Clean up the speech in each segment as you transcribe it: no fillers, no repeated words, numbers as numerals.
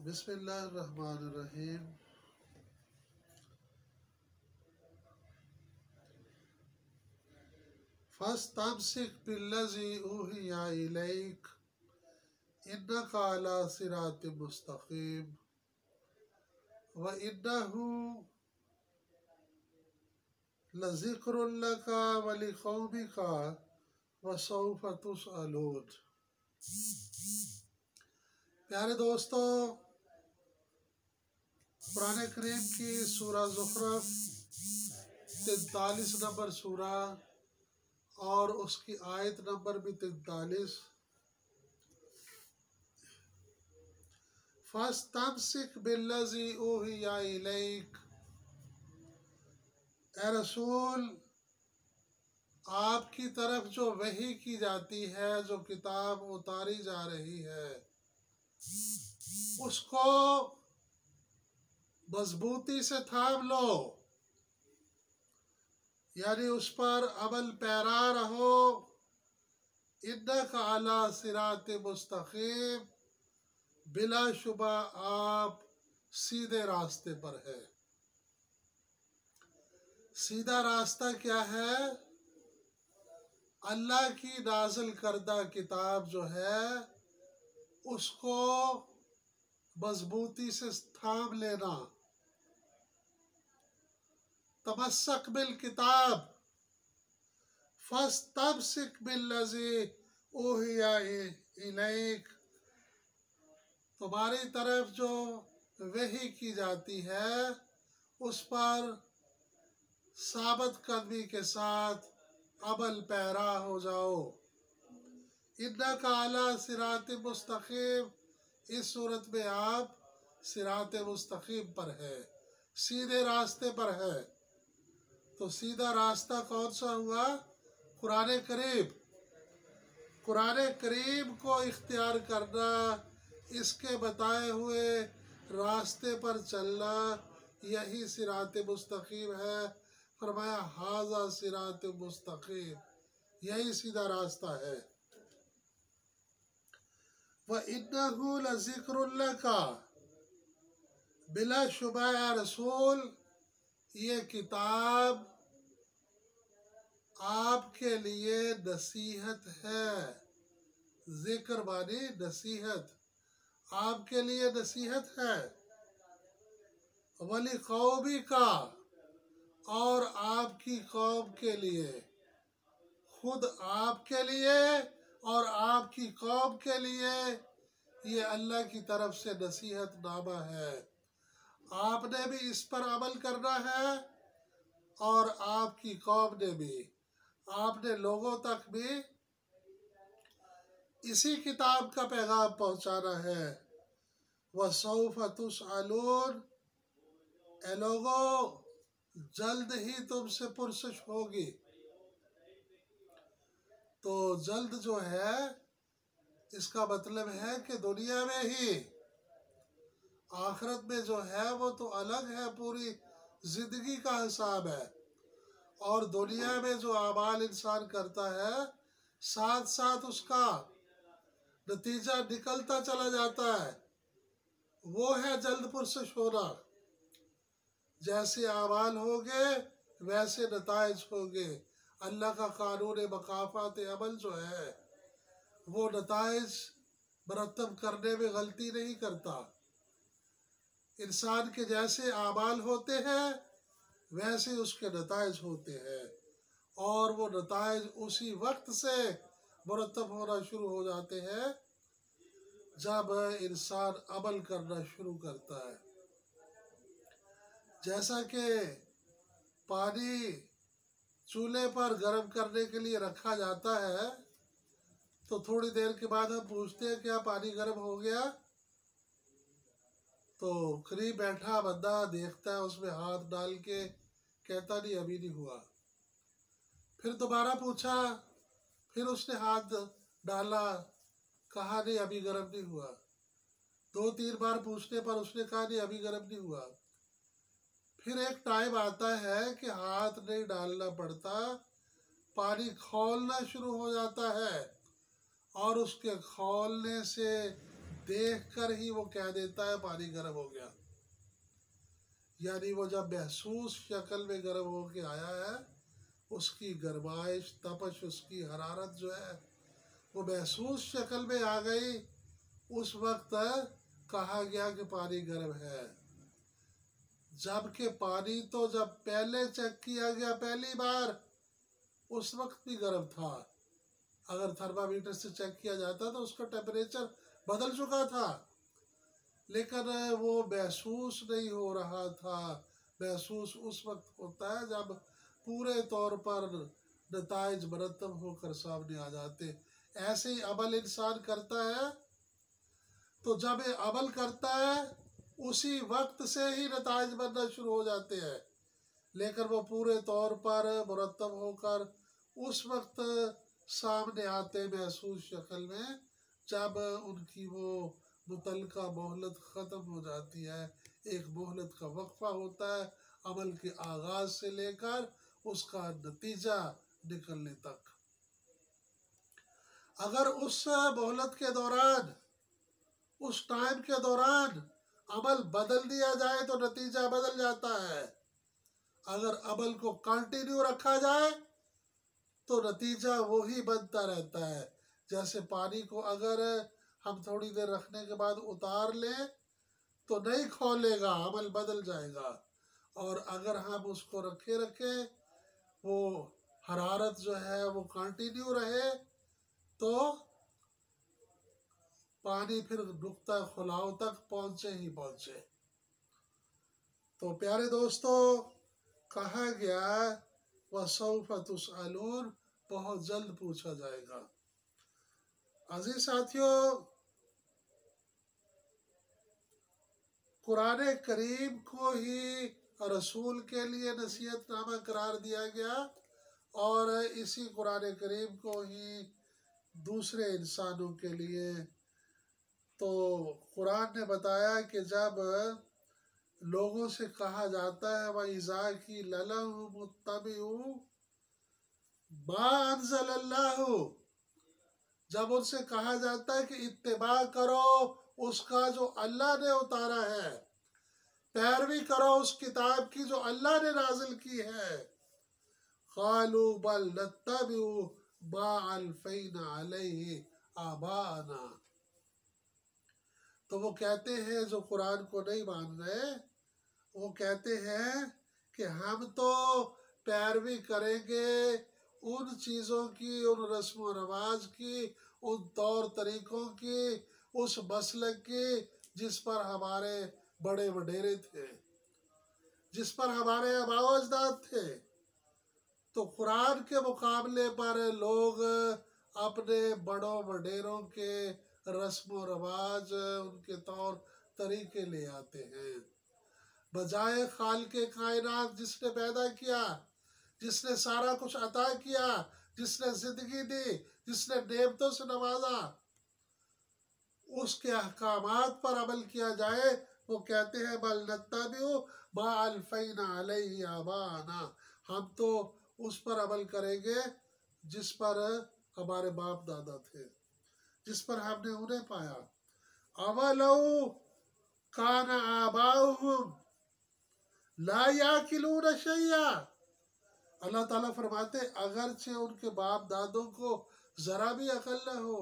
बिस्मिल्लाहिर्रहमानिर्रहीम। फस्तमसिक बिल्लज़ी ऊहिया इलैक इन्नका अला सिरातिम मुस्तक़ीम व इन्नहु लज़िक्रुन लका व लिक़ौमिका व सौफ़ तुसअलून। प्यारे दोस्तों, कुरान करीम की सूरह ज़ुख़रफ़ 43 नंबर सूरह और उसकी आयत नंबर भी 43। फस्तमसिक बिल्लज़ी ऊहिया इलैक, ए रसूल, आपकी तरफ जो वही की जाती है, जो किताब उतारी जा रही है, उसको मजबूती से थाम लो, यानी उस पर अमल पैरा रहो। इन्नका अला सिरातिम मुस्तक़ीम, बिलाशुबा आप सीधे रास्ते पर है। सीधा रास्ता क्या है? अल्लाह की नाज़िल करदा किताब जो है उसको मजबूती से थाम लेना। तमस्सक बिल किताब फस्तमसिक बिल्लज़ी ऊहिया इलैक, तुम्हारी तरफ जो वही की जाती है उस पर साबित कदमी के साथ अमल पैरा हो जाओ। इन्नका अला सिरातिम मुस्तक़ीम, इस सूरत में आप सिरात मुस्तक़ीम पर है, सीधे रास्ते पर है। तो सीधा रास्ता कौन सा हुआ? कुरान करीम। कुरान करीम को इख्तियार करना, इसके बताए हुए रास्ते पर चलना, यही सिरात मुस्तक़ीम है। फरमाया हाज़ा सिरात मुस्तक़ीम, यही सीधा रास्ता है। व इन्नहु लज़िक्रुन लका, बिलाशुबा या रसूल, ये किताब आपके लिए नसीहत है। जिक्र माने नसीहत, आपके लिए नसीहत है। वली कौमी का, और आपकी कौम के लिए, खुद आपके लिए और आपकी कौम के लिए ये अल्लाह की तरफ से नसीहत नामा है। आपने भी इस पर अमल करना है और आपकी कौम ने भी, आपने लोगों तक भी इसी किताब का पैगाम पहुंचाना है। व सौफ़ तुसअलून, ए लोगों, जल्द ही तुमसे पुरसिश होगी। तो जल्द जो है इसका मतलब है कि दुनिया में ही, आखिरत में जो है वो तो अलग है, पूरी जिंदगी का हिसाब है। और दुनिया में जो अमाल इंसान करता है, साथ साथ उसका नतीजा निकलता चला जाता है, वो है जल्द पुरसिश होना। जैसे अमाल होंगे वैसे नताइज होंगे। अल्लाह का कानून मकाफात अमल जो है वो नताइज मरतब करने में गलती नहीं करता। इंसान के जैसे अमाल होते हैं वैसे उसके नताइज होते हैं, और वो नताइज उसी वक्त से मुरतब होना शुरू हो जाते हैं जब इंसान अमल करना शुरू करता है। जैसा कि पानी चूल्हे पर गर्म करने के लिए रखा जाता है, तो थोड़ी देर के बाद हम पूछते हैं क्या पानी गर्म हो गया? तो करीब बैठा बंदा देखता है, उसमें हाथ डाल के कहता नहीं अभी नहीं हुआ। फिर दोबारा पूछा, फिर उसने हाथ डाला, कहा नहीं अभी गर्म नहीं हुआ। 2-3 बार पूछने पर उसने कहा नहीं अभी गर्म नहीं हुआ। फिर एक टाइम आता है कि हाथ नहीं डालना पड़ता, पानी खौलना शुरू हो जाता है, और उसके खौलने से देखकर ही वो कह देता है पानी गर्म हो गया। यानी वो जब महसूस शक्ल में गर्म होके आया है, उसकी गर्माइश, तपश, उसकी हरारत जो है वो महसूस शक्ल में आ गई, उस वक्त कहा गया कि पानी गर्म है। जबकि पानी तो जब पहले चेक किया गया पहली बार, उस वक्त भी गर्म था। अगर थर्मामीटर से चेक किया जाता तो उसका टेम्परेचर बदल चुका था, लेकिन वो महसूस नहीं हो रहा था। महसूस उस वक्त होता है जब पूरे तौर पर नताइज मरतब होकर सामने आ जाते। ऐसे ही अमल इंसान करता है, तो जब ये अमल करता है उसी वक्त से ही नताइज बनना शुरू हो जाते हैं, लेकिन वो पूरे तौर पर मुरतब होकर उस वक्त सामने आते महसूस शक्ल में जब उनकी वो मुतल्लका मोहलत ख़त्म हो जाती है। एक मोहलत का वक्फा होता है अमल के आगाज़ से लेकर उसका नतीजा निकलने तक। अगर उस मोहलत के दौरान, उस टाइम के दौरान अमल बदल दिया जाए तो नतीजा बदल जाता है। अगर अमल को कंटिन्यू रखा जाए तो नतीजा वही बनता रहता है। जैसे पानी को अगर हम थोड़ी देर रखने के बाद उतार लें तो नहीं खोलेगा, अमल बदल जाएगा। और अगर हम उसको रखे रखें, वो हरारत जो है वो कंटिन्यू रहे, तो पानी फिर नुक्ता खुलाव तक पहुँचे ही पहुँचे। तो प्यारे दोस्तों, कहा गया वसौफ तुसअलून, बहुत जल्द पूछा जाएगा। अजीज साथियों, कुरान करीम को ही रसूल के लिए नसीहतनामा करार दिया गया और इसी कुरान करीम को ही दूसरे इंसानों के लिए। तो कुरान ने बताया कि जब लोगों से कहा जाता है वइज़ा की ललहुम मुत्तबिऊ मा अंज़लल्लाहु, जब उनसे कहा जाता है कि इत्तिबा करो उसका जो अल्लाह ने उतारा है, पैरवी करो उस किताब की जो अल्लाह ने नाजिल की है, क़ालू बल नत्तबिउ मा अल्फ़ैना अलैहि आबाना, तो वो कहते हैं जो कुरान को नहीं मान रहे, वो कहते हैं कि हम तो पैरवी करेंगे उन चीज़ों की, उन रस्म व रवाज की, उन तौर तरीक़ों की, उस मसलक की जिस पर हमारे बड़े वडेरे थे, जिस पर हमारे आबाओ अजदाद थे। तो कुरान के मुकाबले पर लोग अपने बड़ों वडेरों के रस्म व रवाज, उनके तौर तरीके ले आते हैं, बजाय खालिक़े कायनात जिसने पैदा किया, जिसने सारा कुछ अता किया, जिसने ज़िंदगी दी, जिसने नेमतों से नवाजा, उसके अहकामात पर अमल किया जाए। वो कहते हैं बल नत्तबिउ मा अल्फ़ैना अलैहि आबाना, हम तो उस पर अमल करेंगे जिस पर हमारे बाप दादा थे, जिस पर हमने उन्हें पाया। अवलौ काना आबाउहुम ला याकिलून शैया, अल्लाह ताला फरमाते अगरचे उनके बाप दादों को ज़रा भी अकल न हो,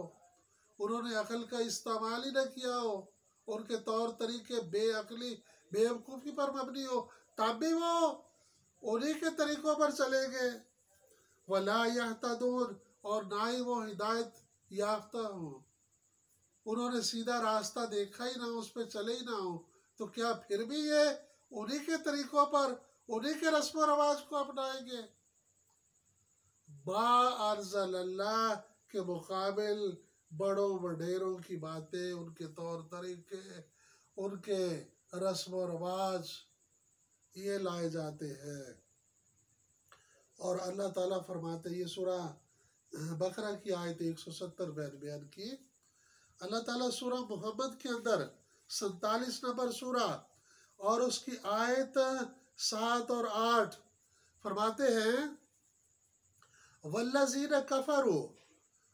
उन्होंने अकल का इस्तेमाल ही न किया हो, उनके तौर तरीके बेअकली बेवकूफ़ी पर मबनी हो, तब भी वो उन्हीं के तरीक़ों पर चलेंगे। वला यहतदून, और ना ही वो हिदायत याफ्ता हो, उन्होंने सीधा रास्ता देखा ही ना, उस पर चले ही ना हो, तो क्या फिर भी ये उन्हीं के तरीक़ों पर, उन्हीं के रस्म व रवाज को अपनाएंगे। बा अर्ज़ल्लाह के मुकाबिल बड़ों वडेरों की बातें, उनके तौर तरीके, उनके रस्म व रवाज ये लाए जाते हैं। और अल्लाह ताला फरमाते, ये सूरा बकरा की आयत 170 बयान की। अल्लाह ताला सूरा मोहम्मद के अंदर 47 नंबर सूरा और उसकी आयत 7 और 8 फरमाते हैं, वल्लज़ीना कफ़रू,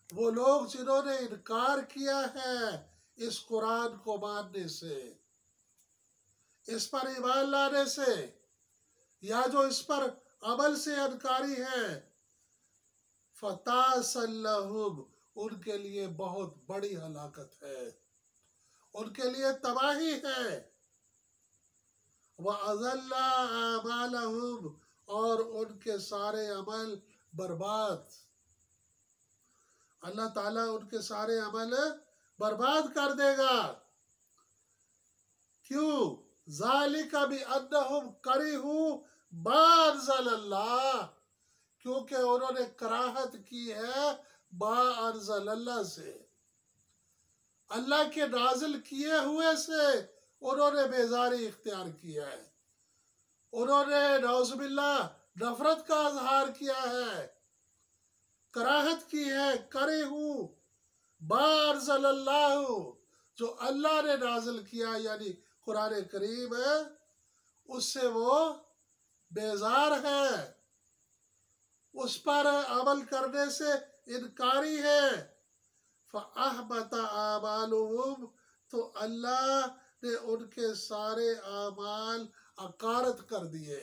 वो लोग जिन्होंने इनकार किया है इस कुरान को मानने से, इस पर ईमान लाने से, या जो इस पर अमल से इनकारी है, फतासल्लहुम, उनके लिए बहुत बड़ी हलाकत है, उनके लिए तबाही है। व अज़ल्ला आमालहुम, और उनके सारे अमल बर्बाद, अल्लाह ताला उनके सारे अमल बर्बाद कर देगा। क्यों? ज़ालिका बिअन्नहुम करिहू मा अंज़लल्लाह, क्योंकि उन्होंने कराहत की है मा अंज़लल्लाह से, अल्लाह के नाजिल किए हुए से उन्होंने बेजारी इख्तियार किया है, उन्होंने नौज़ुबिल्लाह नफरत का इजहार किया है, कराहत की है। करिहू मा अंज़लल्लाहु, जो अल्लाह ने नाजिल किया यानी कुरान करीम है, उससे वो बेजार है, उस पर अमल करने से इनकारी है। फ़अहबत आमालुहुम, तो अल्लाह ने उनके सारे आमाल अकारत कर दिए,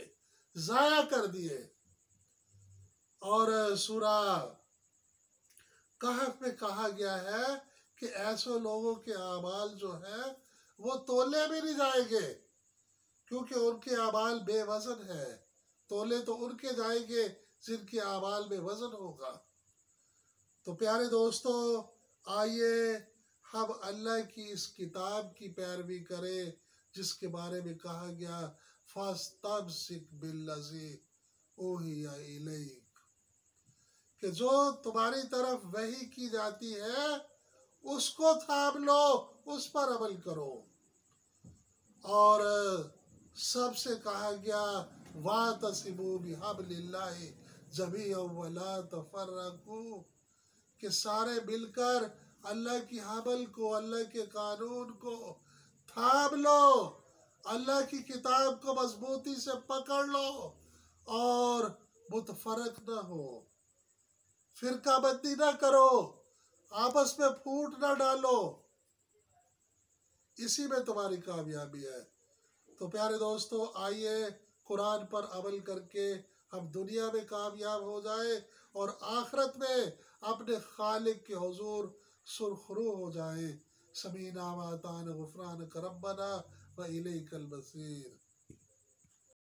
ज़ाया कर दिए। और सूरा कहफ में कहा गया है कि ऐसे लोगों के आमाल जो है वो तोले भी नहीं जाएंगे, क्योंकि उनके आमाल बेवजन है। तोले तो उनके जाएंगे जिनके आमाल में वजन होगा। तो प्यारे दोस्तों, आइए हम अल्लाह की इस किताब की पैरवी करें जिसके बारे में कहा गया फस्तमसिक बिल्लज़ी ऊहिया इलैक, कि जो तुम्हारी तरफ वही की जाती है उसको थाम लो, उस पर अमल करो। और सबसे कहा गया वातसिमू बिहब्लिल्लाहि जमीअन वला तफर्रकू, कि सारे मिलकर अल्लाह की हबल को, अल्लाह के कानून को थाम लो, अल्लाह की किताब को मजबूती से पकड़ लो और मुतफरक न हो, फिरकाबंदी न करो, आपस में फूट न डालो, इसी में तुम्हारी कामयाबी है। तो प्यारे दोस्तों, आइए कुरान पर अमल करके हम दुनिया में कामयाब हो जाए और आखिरत में अपने खालिक के हुजूर सुरखरू हो जाए। समीना व अताना गुफरानक रब्बना व इलैकल मसीर।